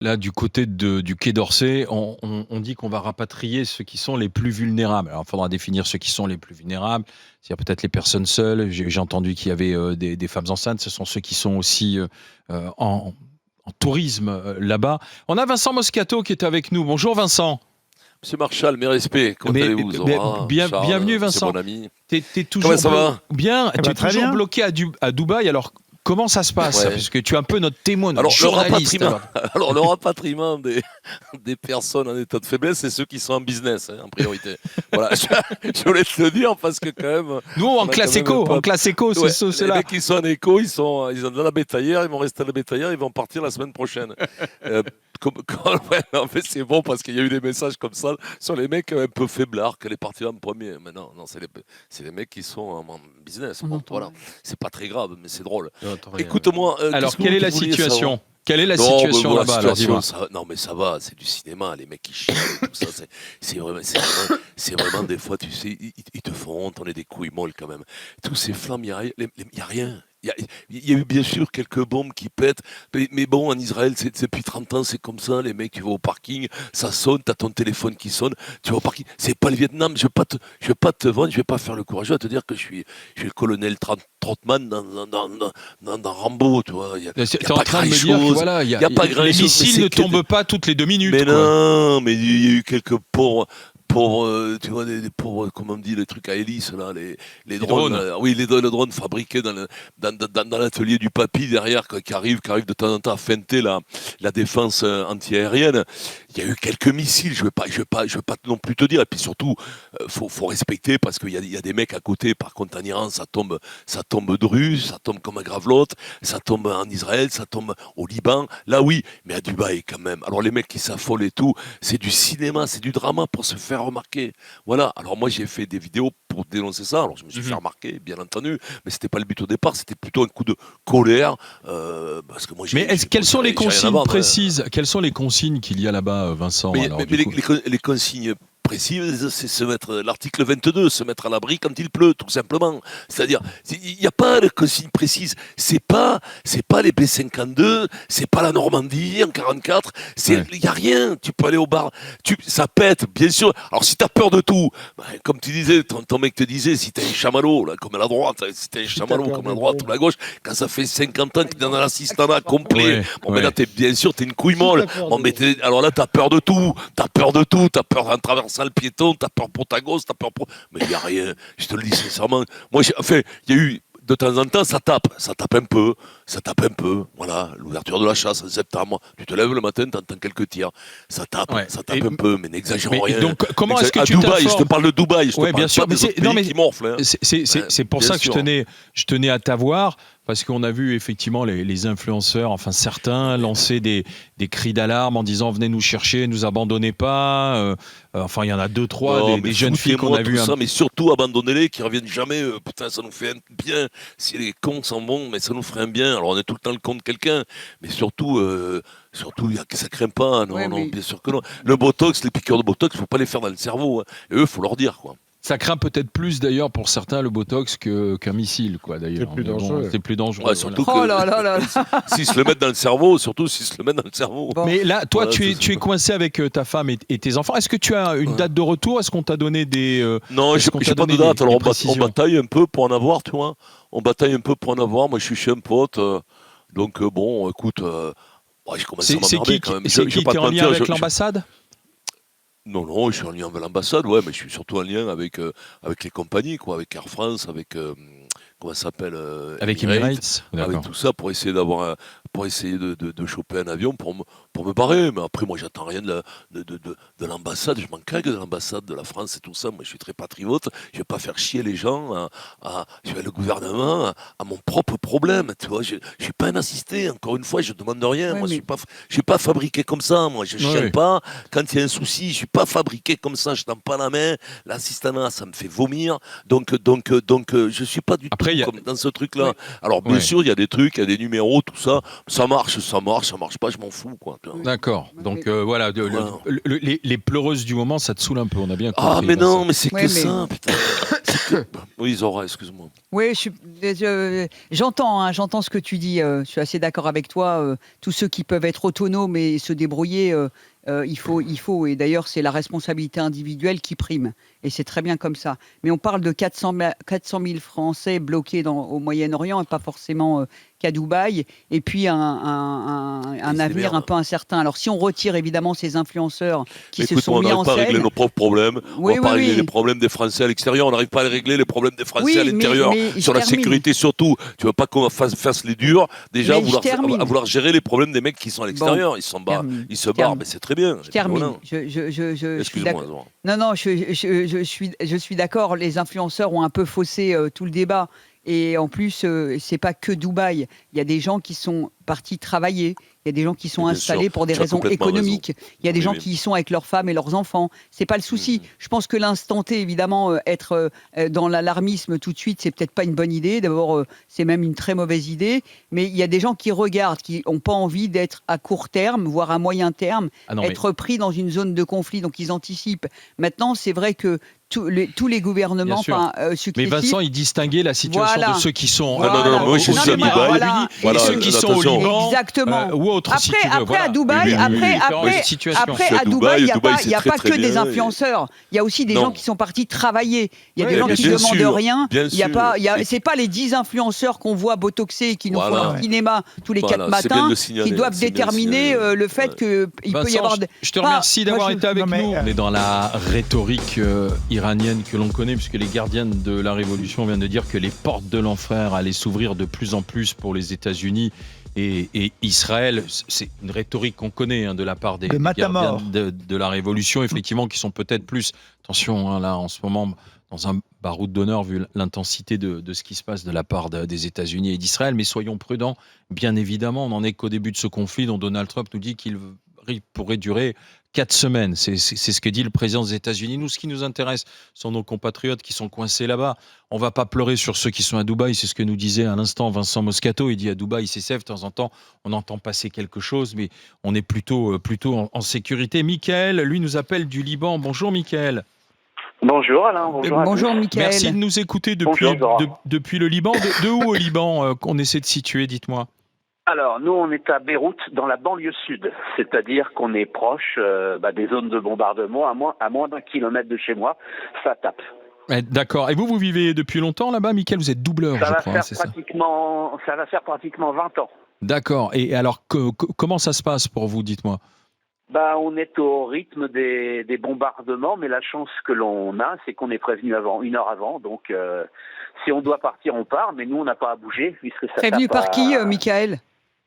Là, du côté du Quai d'Orsay, on dit qu'on va rapatrier ceux qui sont les plus vulnérables. Alors, il faudra définir ceux qui sont les plus vulnérables. C'est-à-dire peut-être les personnes seules. J'ai entendu qu'il y avait des femmes enceintes. Ce sont ceux qui sont aussi en tourisme là-bas. On a Vincent Moscato qui est avec nous. Bonjour Vincent. Monsieur Marchal, mes respects. Comment allez-vous, Zora, Charles, bienvenue c'est Vincent. mon ami. T'es Comment ça va? Bien. T'es très toujours bien. bloqué à Dubaï. Alors comment ça se passe? Ouais. Parce que tu es un peu notre témoin, notre Alors, journaliste. le rapatriement des personnes en état de faiblesse, c'est ceux qui sont en business, en priorité. Voilà, je voulais te le dire parce que quand même. Nous, en classe éco, c'est Ouais, ceux-là. les mecs qui sont en éco, ils ont dans la bétaillère, ils vont rester à la bétaillère, ils vont partir la semaine prochaine. Ouais, en fait, c'est bon parce qu'il y a eu des messages comme ça sur les mecs un peu faiblards qu'elle est partie en premier. Mais non, c'est les mecs qui sont en business. Bon, voilà, c'est pas très grave, mais c'est drôle. Écoute-moi. Alors, quelle est la situation? Quelle est la Non, situation mais bon, là-bas? Alors, dis-moi. non, mais ça va, c'est du cinéma, les mecs qui chient, tout ça, c'est vraiment des fois, tu sais, ils te font honte, on est des couilles molles quand même. Tous ces flammes, il n'y a rien. Il y a eu bien sûr quelques bombes qui pètent, mais bon, en Israël, depuis 30 ans, c'est comme ça. Les mecs, tu vas au parking, ça sonne, tu as ton téléphone qui sonne, tu vas au parking. C'est pas le Vietnam, je vais pas te vendre, je vais pas faire le courageux à te dire que je suis le colonel Trotman dans Rambo, tu vois. T'es en train de me dire que voilà, y a pas les grand-chose, missiles ne tombent pas toutes les 2 minutes. Mais quoi. non, mais il y a eu quelques pauvres, tu vois, des pauvres, comment on dit, les trucs à hélice, là, les drones. drones. Oui, les drones fabriqués dans l'atelier du papy derrière, qui arrivent de temps en temps à feinter la défense antiaérienne. Il y a eu quelques missiles, je vais pas non plus te dire. Et puis surtout, faut respecter parce qu'il y a des mecs à côté. Par contre, en Iran, ça tombe dru, ça tombe comme un gravelotte, ça tombe en Israël, ça tombe au Liban. Là, oui, mais à Dubaï quand même. Alors les mecs qui s'affolent et tout, c'est du cinéma, c'est du drama pour se faire remarquer. Voilà. Alors moi, j'ai fait des vidéos pour dénoncer ça. Alors je me suis fait remarquer, bien entendu, mais c'était pas le but au départ. C'était plutôt un coup de colère parce que moi. Quelles sont les consignes précises? Quelles sont les consignes qu'il y a là-bas, Vincent? Mais les consignes précises, c'est se mettre, l'article 22, se mettre à l'abri quand il pleut, tout simplement. C'est-à-dire, il n'y a pas de consigne précise. C'est pas les B-52, c'est pas la Normandie en 44, il n'y a rien. Tu peux aller au bar, ça pète, bien sûr. Alors, si tu as peur de tout, comme tu disais, ton mec te disait, si tu as un chamallow, là, comme à la droite, si tu as un chamallow comme à la droite ou à la gauche, quand ça fait 50 ans que tu es dans l'assistanat complet, mais là, bien sûr, tu es une couille molle. Alors là, tu as peur de tout. Tu as peur d'en traversant le piéton, tu as peur pour ta gosse, mais il n'y a rien. Je te le dis sincèrement. Moi, il y a eu de temps en temps, ça tape un peu. Voilà, l'ouverture de la chasse en septembre. Tu te lèves le matin, tu entends quelques tirs. Ça tape un peu, mais n'exagérons rien. Donc, comment est-ce que à tu Dubaï, t'informes? je te parle de Dubaï, je te parle bien sûr, pas des autres pays qui morflent. C'est pour ça que je tenais à t'avoir, parce qu'on a vu effectivement les influenceurs, enfin certains, lancer des cris d'alarme en disant venez nous chercher, nous abandonnez pas. Enfin, il y en a 2-3 des jeunes filles qu'on a vues. Mais surtout abandonnez-les, qui reviennent jamais. Putain, ça nous fait un bien. Si les cons sont bons, mais ça nous ferait un bien. Alors on est tout le temps le con de quelqu'un, mais surtout, ça craint pas. Non, bien sûr que non. Le botox, les piqûres de botox, faut pas les faire dans le cerveau. Et eux, faut leur dire quoi. Ça craint peut-être plus d'ailleurs pour certains le botox qu'un missile, quoi. D'ailleurs, c'est plus dangereux. C'est plus dangereux. Ouais, surtout Oh là là là. s'ils se le mettent dans le cerveau, surtout s'ils se le mettent dans le cerveau. Bon. Mais là, toi, Voilà, tu es coincé avec ta femme et tes enfants. Est-ce que tu as une date de retour? Est-ce qu'on t'a donné des Non, j'ai pas de date. Alors on bataille un peu pour en avoir, tu vois. On bataille un peu pour en avoir. Moi, je suis chez un pote, donc bon, écoute, je commence à m'emmerder quand même. C'est qui? T'es en lien avec l'ambassade? Non, je suis en lien avec l'ambassade, ouais, mais je suis surtout en lien avec les compagnies, quoi, avec Air France, avec comment ça s'appelle, Avec Emirates, avec tout ça pour essayer de choper un avion pour me barrer. Mais après, moi, j'attends rien de l'ambassade. Je m'en cague de l'ambassade de la France et tout ça. Moi, je suis très patriote. Je vais pas faire chier les gens, je vais le gouvernement à mon propre problème. Tu vois, je suis pas un assisté. Encore une fois, je demande rien. Moi, je suis pas fabriqué comme ça. Moi, je chiale pas. Quand il y a un souci, je suis pas fabriqué comme ça. Je tends pas la main. L'assistanat, ça me fait vomir. Donc, je suis pas du tout comme dans ce truc-là. Alors, bien sûr, il y a des trucs, il y a des numéros, tout ça. Ça marche pas, je m'en fous, quoi. D'accord. Donc voilà, les pleureuses du moment, ça te saoule un peu. On a bien compris. Ah, mais non, mais c'est que ça, putain. Oui, Zora, excuse-moi. Oui, j'entends ce que tu dis. Je suis assez d'accord avec toi. Tous ceux qui peuvent être autonomes et se débrouiller, il faut. Et d'ailleurs, c'est la responsabilité individuelle qui prime. Et c'est très bien comme ça. Mais on parle de 400 000 Français bloqués au Moyen-Orient et pas forcément qu'à Dubaï. Et puis un avenir un peu incertain. Alors, si on retire évidemment ces influenceurs qui se sont mis en scène... On n'arrive pas à régler nos propres problèmes. Oui, on va pas régler les problèmes des Français à l'extérieur. On n'arrive pas à régler les problèmes des Français à l'intérieur. Sur la sécurité surtout. Tu veux pas qu'on fasse les durs. Déjà, à vouloir gérer les problèmes des mecs qui sont à l'extérieur. Ils se barrent, mais c'est très bien. Je termine. Excuse-moi. Non, je suis d'accord. Les influenceurs ont un peu faussé tout le débat. Et en plus, c'est pas que Dubaï. Il y a des gens qui sont partis travailler. Il y a des gens qui sont installés pour des raisons économiques. Il y a des gens qui y sont avec leurs femmes et leurs enfants. C'est pas le souci. Je pense que l'instant T, évidemment, être dans l'alarmisme tout de suite, c'est peut-être pas une bonne idée. D'abord, c'est même une très mauvaise idée. Mais il y a des gens qui regardent, qui n'ont pas envie d'être à court terme, voire à moyen terme, être pris dans une zone de conflit. Donc, ils anticipent. Maintenant, c'est vrai que tous les gouvernements successifs... Mais Vincent, il distinguait la situation de ceux qui sont moi, je suis à Dubaï. Et ceux qui sont au Liban. Exactement. Ou autre, après, si tu veux. Après, à Dubaï, après, à Dubaï, il n'y a pas que des influenceurs. Il y a aussi des gens qui sont partis travailler. Il y a des gens qui ne demandent rien. C'est pas les 10 influenceurs qu'on voit botoxés et qui nous font leur cinéma tous les 4 matins qui doivent déterminer le fait qu'il peut y avoir... Je te remercie d'avoir été avec nous. On est dans la rhétorique iranienne que l'on connaît, puisque les gardiennes de la Révolution viennent de dire que les portes de l'enfer allaient s'ouvrir de plus en plus pour les États-Unis et Israël. C'est une rhétorique qu'on connaît de la part des gardiennes de la Révolution, effectivement, qui sont peut-être plus, attention, là en ce moment, dans un baroud d'honneur vu l'intensité de ce qui se passe de la part des États-Unis et d'Israël. Mais soyons prudents, bien évidemment, on n'en est qu'au début de ce conflit dont Donald Trump nous dit qu'il pourrait durer 4 semaines. C'est ce que dit le président des États-Unis. Nous, ce qui nous intéresse sont nos compatriotes qui sont coincés là-bas. On ne va pas pleurer sur ceux qui sont à Dubaï. C'est ce que nous disait à l'instant Vincent Moscato. Il dit à Dubaï, c'est safe. De temps en temps, on entend passer quelque chose, mais on est plutôt en sécurité. Michael, lui, nous appelle du Liban. Bonjour, Michael. Bonjour Alain, bonjour Michael. Merci de nous écouter depuis le Liban. De où au Liban qu'on essaie de situer, dites-moi? Alors, nous, on est à Beyrouth, dans la banlieue sud, c'est-à-dire qu'on est proche des zones de bombardement, à moins d'1 kilomètre de chez moi, ça tape. D'accord. Et vous vivez depuis longtemps là-bas, Michael? Vous êtes doubleur, je crois, c'est ça? Ça va faire pratiquement 20 ans. D'accord. Et alors, comment ça se passe pour vous, dites-moi? On est au rythme des bombardements, mais la chance que l'on a, c'est qu'on est prévenu 1 heure avant. Donc, si on doit partir, on part, mais nous, on n'a pas à bouger. Puisque ça prévenu par qui, Michael?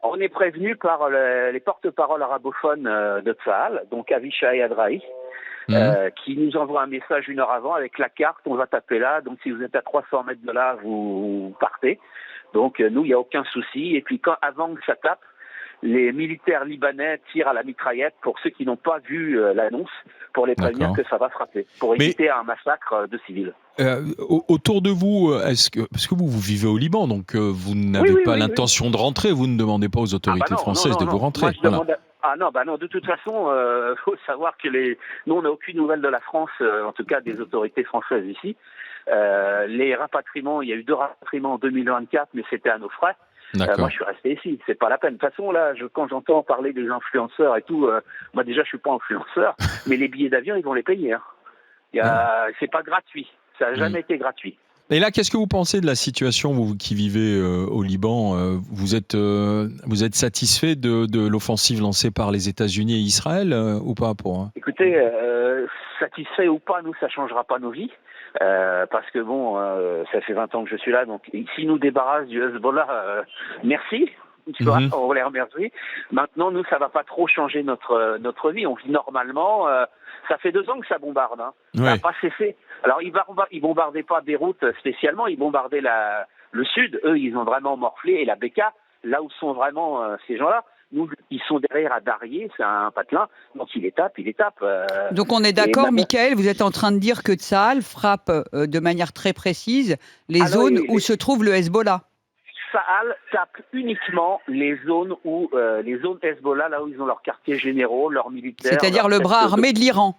On est prévenu par les porte-paroles arabophones de Tsahal, donc Avishai Adrahi, qui nous envoie un message 1 heure avant avec la carte, on va taper là, donc si vous êtes à 300 mètres de là, vous partez. Donc nous, il n'y a aucun souci. Et puis avant que ça tape, les militaires libanais tirent à la mitraillette pour ceux qui n'ont pas vu l'annonce, pour les prévenir que ça va frapper, pour éviter un massacre de civils. Autour de vous, parce que vous vivez au Liban, donc vous n'avez pas l'intention de rentrer, vous ne demandez pas aux autorités françaises de vous rentrer. Moi, non, de toute façon, faut savoir que nous, on n'a aucune nouvelle de la France, en tout cas des autorités françaises ici. Les rapatriements, il y a eu 2 rapatriements en 2024, mais c'était à nos frais. Moi, je suis resté ici. C'est pas la peine. De toute façon, là, quand j'entends parler des influenceurs et tout, moi déjà, je suis pas influenceur, mais les billets d'avion, ils vont les payer. C'est pas gratuit. Ça n'a jamais été gratuit. Et là, qu'est-ce que vous pensez de la situation, vous qui vivez au Liban? Vous êtes satisfait de l'offensive lancée par les États-Unis et Israël ou pas Écoutez, satisfait ou pas, nous, ça changera pas nos vies. Parce que ça fait 20 ans que je suis là, donc s'ils nous débarrassent du Hezbollah, merci, tu vois, on les remercie. Maintenant, nous, ça va pas trop changer notre vie. On vit normalement. Ça fait 2 ans que ça bombarde. Ça n'a pas cessé. Alors, ils bombardaient pas Beyrouth spécialement, ils bombardaient le sud. Eux, ils ont vraiment morflé. Et la Beka, là où sont vraiment ces gens-là, nous, ils sont derrière à Darié, c'est un patelin, donc il les tape. Donc on est d'accord, Michael, vous êtes en train de dire que Tsahal frappe de manière très précise les zones où se trouve le Hezbollah. Tsahal tape uniquement les zones Hezbollah, là où ils ont leurs quartiers généraux, leurs militaires. C'est-à-dire le bras armé de l'Iran.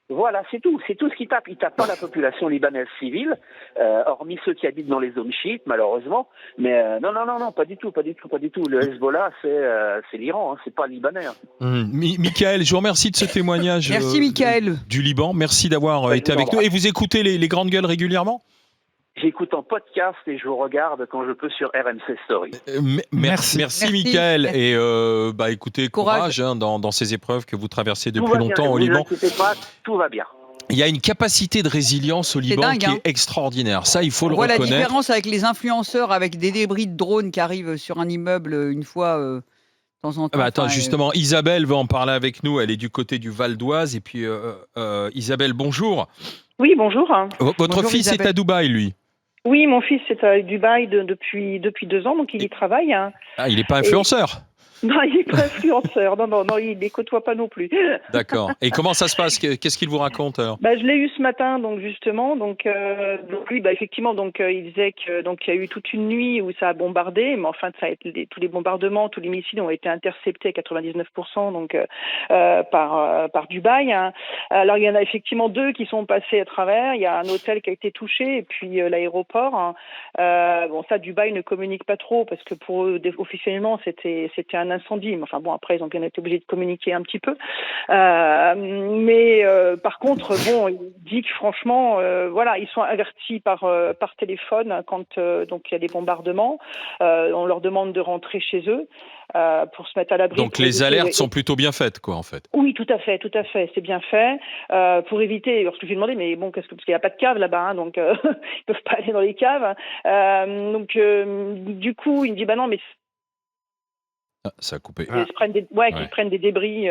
Voilà, c'est tout ce qu'il tape. Il tape pas la population libanaise civile, hormis ceux qui habitent dans les zones chiites, malheureusement. Mais non, pas du tout. Le Hezbollah, c'est l'Iran, hein, c'est pas le Libanais. Hein. Michael, je vous remercie de ce témoignage. Merci, Michael. Du Liban. Merci d'avoir été avec nous. Et vous écoutez les grandes gueules régulièrement ? J'écoute en podcast et je vous regarde quand je peux sur RMC Story. Merci Michael. Et écoutez, courage dans ces épreuves que vous traversez depuis longtemps au Liban. Ne vous inquiétez pas, tout va bien. Il y a une capacité de résilience au Liban qui est extraordinaire. Ça, il faut le reconnaître. On voit la différence avec les influenceurs, avec des débris de drones qui arrivent sur un immeuble une fois de temps en temps. Attends, justement, Isabelle veut en parler avec nous. Elle est du côté du Val d'Oise. Et puis, Isabelle, bonjour. Oui, bonjour. Votre fils Isabelle. est à Dubaï, lui. Oui, mon fils est à Dubaï depuis 2 ans, donc il y travaille. Hein. Ah, il n'est pas influenceur. Non, il n'est pas influenceur. Non, il ne les côtoie pas non plus. D'accord. Et comment ça se passe ? Qu'est-ce qu'il vous raconte alors ? Je l'ai eu ce matin, donc justement. Donc lui, effectivement, il disait que il y a eu toute une nuit où ça a bombardé, mais enfin, tous les bombardements, tous les missiles ont été interceptés à 99%, donc par Dubaï. Hein. Alors il y en a effectivement 2 qui sont passés à travers. Il y a un hôtel qui a été touché et puis l'aéroport. Hein. Ça, Dubaï ne communique pas trop parce que pour eux, officiellement, c'était un incendie. Mais enfin après, ils ont bien été obligés de communiquer un petit peu. Mais par contre, il dit que franchement, ils sont avertis par téléphone quand il y a des bombardements. On leur demande de rentrer chez eux pour se mettre à l'abri. Donc les alertes sont plutôt bien faites, quoi, en fait. Oui, tout à fait, c'est bien fait. Pour éviter, parce que j'ai demandé, mais bon, parce qu'il n'y a pas de cave là-bas, hein, donc ils peuvent pas aller dans les caves. Du coup, il me dit, non, mais ça a coupé. Qu'ils prennent des débris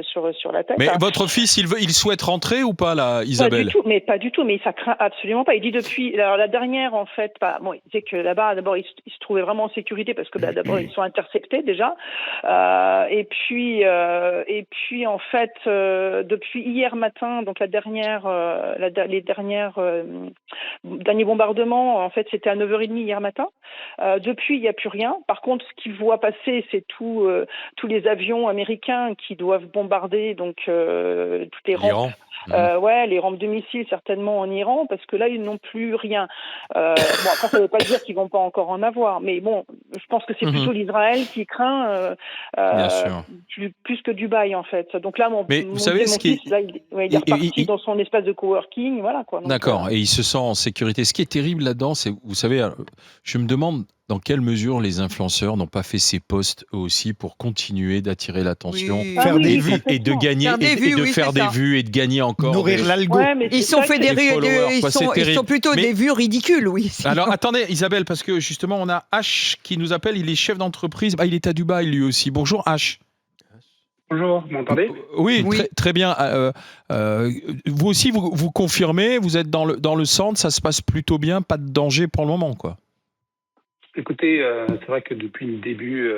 sur la tête. Mais votre fils, il souhaite rentrer ou pas, là, Isabelle ? Pas du tout, mais ça craint absolument pas. Il dit depuis, alors la dernière, en fait, il disait que là-bas, d'abord, il se trouvait vraiment en sécurité parce que d'abord, ils sont interceptés déjà. Et puis, en fait, depuis hier matin, donc derniers bombardements, en fait, c'était à 9h30 hier matin. Depuis, il n'y a plus rien. Par contre, ce qu'il voit passer, c'est tous les avions américains qui doivent bombarder toutes les rampes. Les rampes de missiles certainement en Iran, parce que là ils n'ont plus rien. Après ça ne veut pas dire qu'ils vont pas encore en avoir, mais bon, je pense que c'est plutôt l'Israël qui craint plus que Dubaï en fait. Donc là, mon fils, là, il est reparti dans son espace de coworking, voilà quoi. Donc, d'accord, et il se sent en sécurité. Ce qui est terrible là-dedans, c'est, vous savez, je me demande dans quelle mesure les influenceurs n'ont pas fait ces posts eux aussi pour continuer d'attirer l'attention, faire des vues et de gagner, faire des vues et de gagner encore. Nourrir l'algo. Ils sont plutôt des vues ridicules, oui. Alors attendez, Isabelle, parce que justement on a H qui nous appelle, il est chef d'entreprise, il est à Dubaï lui aussi. Bonjour H. Bonjour, vous m'entendez ? Oui. Très bien. Vous aussi, vous confirmez, vous êtes dans le centre, ça se passe plutôt bien, pas de danger pour le moment, quoi. Écoutez, c'est vrai que depuis le début,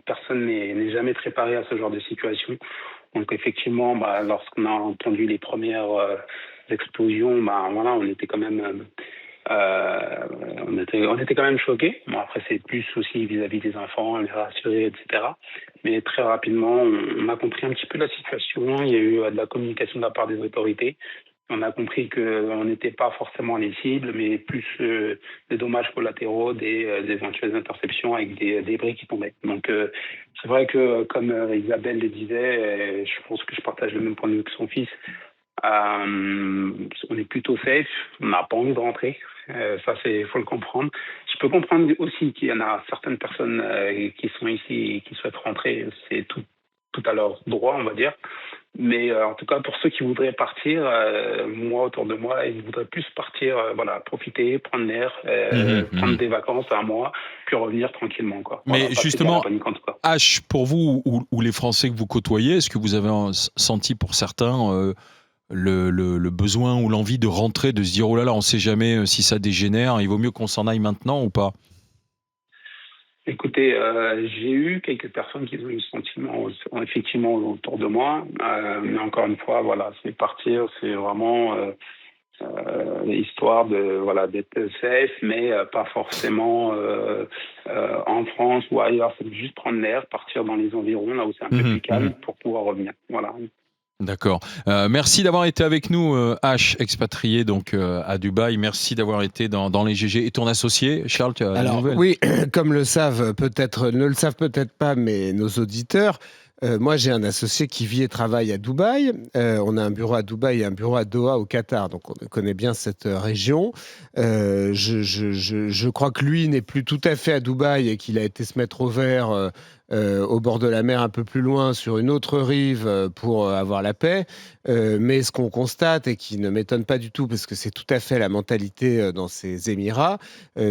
personne n'est jamais préparé à ce genre de situation. Donc effectivement, lorsqu'on a entendu les premières explosions, on était quand même choqués. Bon, après, c'est plus aussi vis-à-vis des enfants, les rassurer, etc. Mais très rapidement, on a compris un petit peu la situation. Il y a eu de la communication de la part des autorités. On a compris qu'on n'était pas forcément les cibles, mais plus des dommages collatéraux, des éventuelles interceptions avec des débris qui tombaient. Donc, c'est vrai que, comme Isabelle le disait, je pense que je partage le même point de vue que son fils, on est plutôt safe, on n'a pas envie de rentrer. Ça, faut le comprendre. Je peux comprendre aussi qu'il y en a certaines personnes qui sont ici et qui souhaitent rentrer. C'est tout à leur droit, on va dire. Mais en tout cas, pour ceux qui voudraient partir, moi, autour de moi, ils voudraient plus partir, profiter, prendre l'air, prendre des vacances un mois, puis revenir tranquillement, quoi. Mais justement, H, pour vous ou les Français que vous côtoyez, est-ce que vous avez senti pour certains le besoin ou l'envie de rentrer, de se dire, oh là là, on ne sait jamais si ça dégénère, il vaut mieux qu'on s'en aille maintenant ou pas ? Écoutez, j'ai eu quelques personnes qui ont eu ce sentiment effectivement autour de moi, mais encore une fois, c'est partir, c'est vraiment histoire d'être safe, mais pas forcément en France ou ailleurs. C'est juste prendre l'air, partir dans les environs, là où c'est un peu plus calme, pour pouvoir revenir. Voilà. D'accord. Merci d'avoir été avec nous, H, expatrié donc à Dubaï. Merci d'avoir été dans les GG. Et ton associé, Charles, tu as des nouvelles ? Oui, comme ne le savent peut-être pas, mais nos auditeurs, moi j'ai un associé qui vit et travaille à Dubaï. On a un bureau à Dubaï et un bureau à Doha au Qatar, donc on connaît bien cette région. Je crois que lui n'est plus tout à fait à Dubaï et qu'il a été se mettre au vert au bord de la mer un peu plus loin sur une autre rive pour avoir la paix. Mais ce qu'on constate et qui ne m'étonne pas du tout parce que c'est tout à fait la mentalité dans ces Émirats,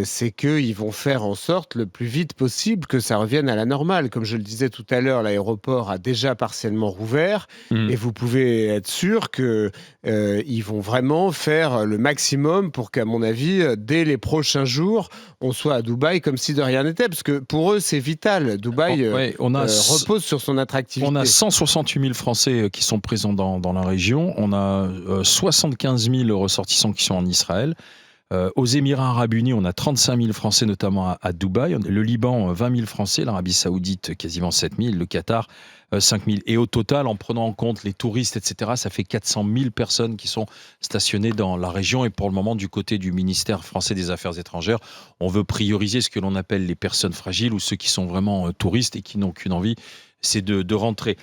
c'est qu'ils vont faire en sorte le plus vite possible que ça revienne à la normale. Comme je le disais tout à l'heure, l'aéroport a déjà partiellement rouvert et vous pouvez être sûr qu'ils vont vraiment faire le maximum pour qu'à mon avis, dès les prochains jours, on soit à Dubaï comme si de rien n'était. Parce que pour eux, c'est vital. Dubaï repose sur son attractivité. On a 168 000 Français qui sont présents dans la région. On a 75 000 ressortissants qui sont en Israël. Aux Émirats Arabes Unis, on a 35 000 Français, notamment à Dubaï. Le Liban, 20 000 Français. L'Arabie Saoudite, quasiment 7 000. Le Qatar, 5 000. Et au total, en prenant en compte les touristes, etc., ça fait 400 000 personnes qui sont stationnées dans la région. Et pour le moment, du côté du ministère français des Affaires étrangères, on veut prioriser ce que l'on appelle les personnes fragiles ou ceux qui sont vraiment touristes et qui n'ont qu'une envie, c'est de rentrer.